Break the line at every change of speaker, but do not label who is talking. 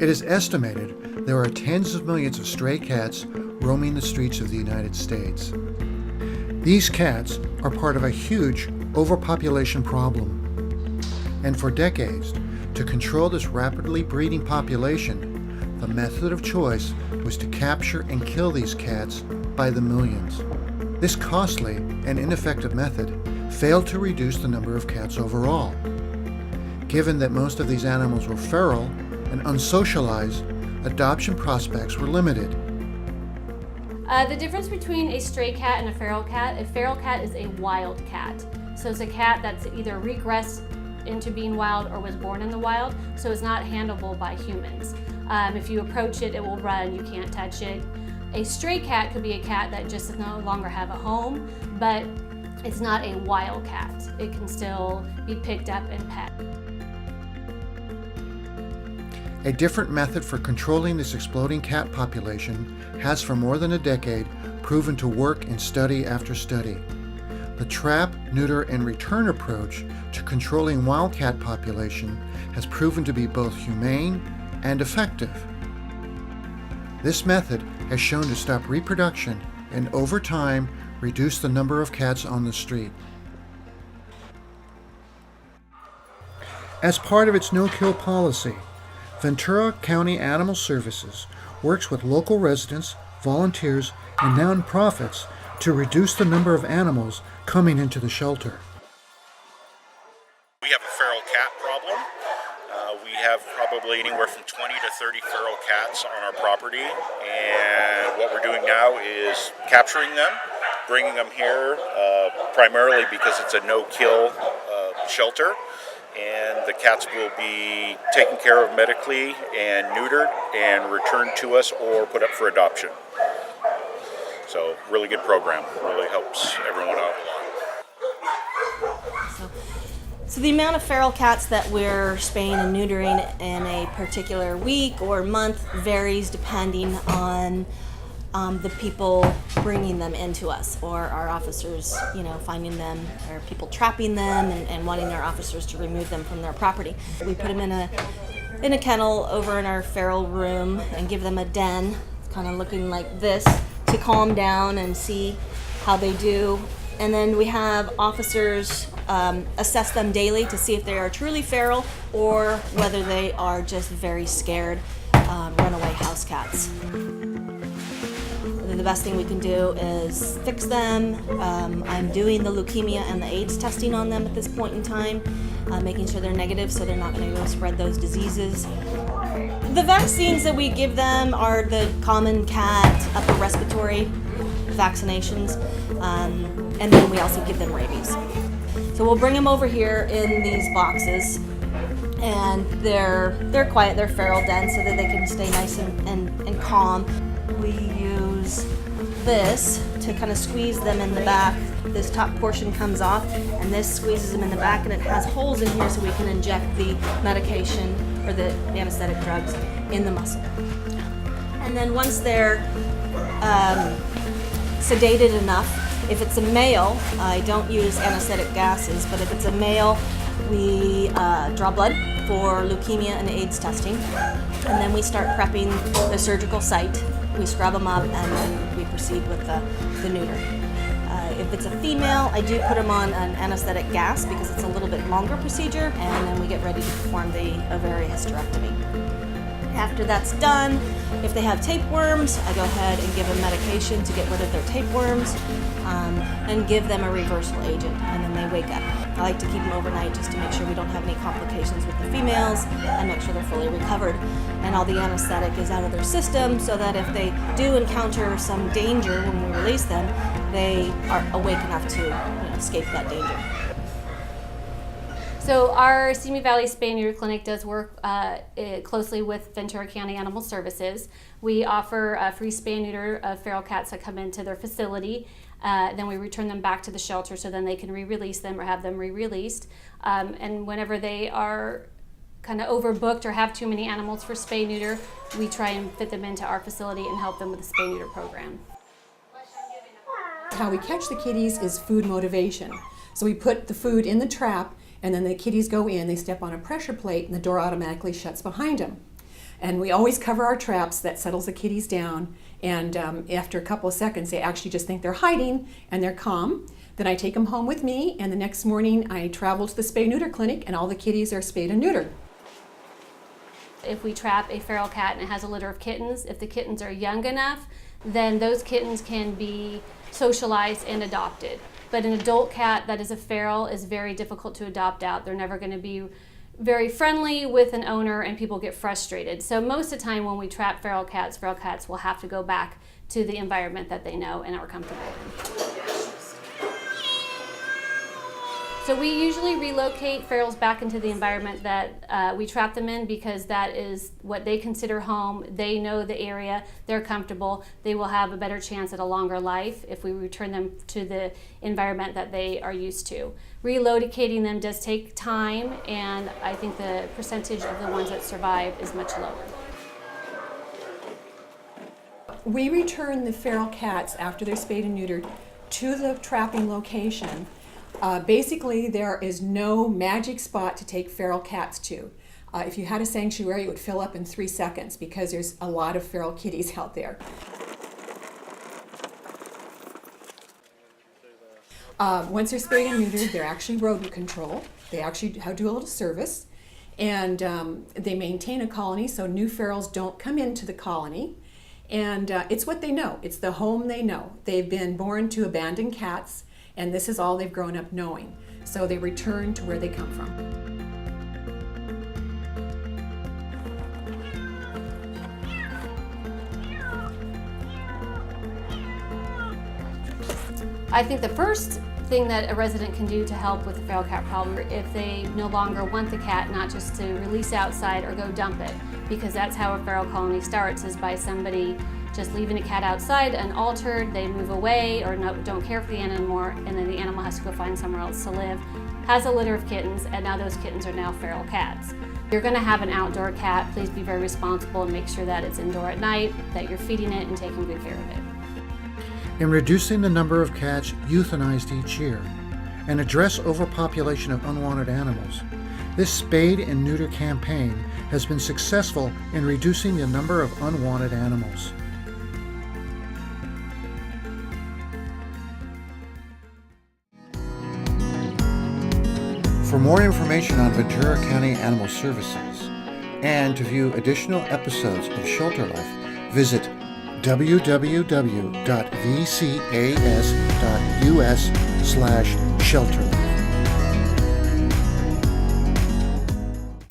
It is estimated there are tens of millions of stray cats roaming the streets of the United States. These cats are part of a huge overpopulation problem. And for decades, to control this rapidly breeding population, the method of choice was to capture and kill these cats by the millions. This costly and ineffective method failed to reduce the number of cats overall. Given that most of these animals were feral and unsocialized, adoption prospects were limited.
The difference between a stray cat and a feral cat is a wild cat. So it's a cat that's either regressed into being wild or was born in the wild, so it's not handleable by humans. If you approach it, it will run, you can't touch it. A stray cat could be a cat that just does no longer have a home, but it's not a wild cat. It can still be picked up and pet.
A different method for controlling this exploding cat population has for more than a decade proven to work in study after study. The trap, neuter, and return approach to controlling wildcat population has proven to be both humane and effective. This method has shown to stop reproduction and over time reduce the number of cats on the street. As part of its no-kill policy, Ventura County Animal Services works with local residents, volunteers, and nonprofits to reduce the number of animals coming into the shelter.
We have a feral cat problem. We have probably anywhere from 20 to 30 feral cats on our property, and what we're doing now is capturing them, bringing them here, primarily because it's a no-kill shelter, and the cats will be taken care of medically and neutered and returned to us or put up for adoption. So, really good program. Really helps everyone out a lot.
So the amount of feral cats that we're spaying and neutering in a particular week or month varies depending on the people bringing them into us, or our officers, finding them, or people trapping them and wanting our officers to remove them from their property. We put them in a kennel over in our feral room and give them a den, kind of looking like this, to calm down and see how they do. And then we have officers assess them daily to see if they are truly feral or whether they are just very scared runaway house cats. The best thing we can do is fix them. I'm doing the leukemia and the AIDS testing on them at this point in time, making sure they're negative so they're not going to go spread those diseases. The vaccines that we give them are the common cat upper respiratory vaccinations, and then we also give them rabies. So we'll bring them over here in these boxes, and they're quiet, they're feral den so that they can stay nice and calm. We use this to kind of squeeze them in the back. This top portion comes off, and this squeezes them in the back, and it has holes in here so we can inject the medication or the anesthetic drugs in the muscle. And then once they're sedated enough, if it's a male, I don't use anesthetic gases, but if it's a male, we draw blood for leukemia and AIDS testing, and then we start prepping the surgical site. We scrub them up, and then we proceed with the neuter. If it's a female, I do put them on an anesthetic gas because it's a little bit longer procedure, and then we get ready to perform the ovarian hysterectomy. After that's done, if they have tapeworms, I go ahead and give them medication to get rid of their tapeworms, and give them a reversal agent, and then they wake up. I like to keep them overnight just to make sure we don't have any complications with the females and make sure they're fully recovered and all the anesthetic is out of their system, so that if they do encounter some danger when we release them, they are awake enough to escape that danger.
So our Simi Valley Spay and Neuter Clinic does work closely with Ventura County Animal Services. We offer a free spay and neuter of feral cats that come into their facility. Then we return them back to the shelter so then they can re-release them or have them re-released. And whenever they are kind of overbooked or have too many animals for spay neuter, we try and fit them into our facility and help them with the spay neuter program.
How we catch the kitties is food motivation. So we put the food in the trap, and then the kitties go in, they step on a pressure plate, and the door automatically shuts behind them. And we always cover our traps. That settles the kitties down. And after a couple of seconds, they actually just think they're hiding and they're calm. Then I take them home with me, and the next morning I travel to the spay-neuter clinic, and all the kitties are spayed and neutered.
If we trap a feral cat and it has a litter of kittens, if the kittens are young enough, then those kittens can be socialized and adopted. But an adult cat that is a feral is very difficult to adopt out. They're never going to be very friendly with an owner, and people get frustrated. So most of the time when we trap feral cats will have to go back to the environment that they know and are comfortable in. So we usually relocate ferals back into the environment that we trap them in, because that is what they consider home. They know the area, they're comfortable, they will have a better chance at a longer life if we return them to the environment that they are used to. Relocating them does take time, and I think the percentage of the ones that survive is much lower.
We return the feral cats after they're spayed and neutered to the trapping location. Basically, there is no magic spot to take feral cats to. If you had a sanctuary, it would fill up in 3 seconds because there's a lot of feral kitties out there. Once they're spayed and neutered, they're actually rodent control. They actually do a little service, and they maintain a colony so new ferals don't come into the colony. And it's what they know. It's the home they know. They've been born to abandoned cats, and this is all they've grown up knowing. So they return to where they come from.
I think the first thing that a resident can do to help with the feral cat problem, if they no longer want the cat, not just to release outside or go dump it, because that's how a feral colony starts, is by somebody just leaving a cat outside unaltered. They move away or don't care for the animal anymore, and then the animal has to go find somewhere else to live, has a litter of kittens, and now those kittens are now feral cats. If you're going to have an outdoor cat, please be very responsible and make sure that it's indoor at night, that you're feeding it and taking good care of it.
In reducing the number of cats euthanized each year and address overpopulation of unwanted animals, this spade and neuter campaign has been successful in reducing the number of unwanted animals. For more information on Ventura County Animal Services and to view additional episodes of Shelter Life, visit www.vcas.us/shelterlife.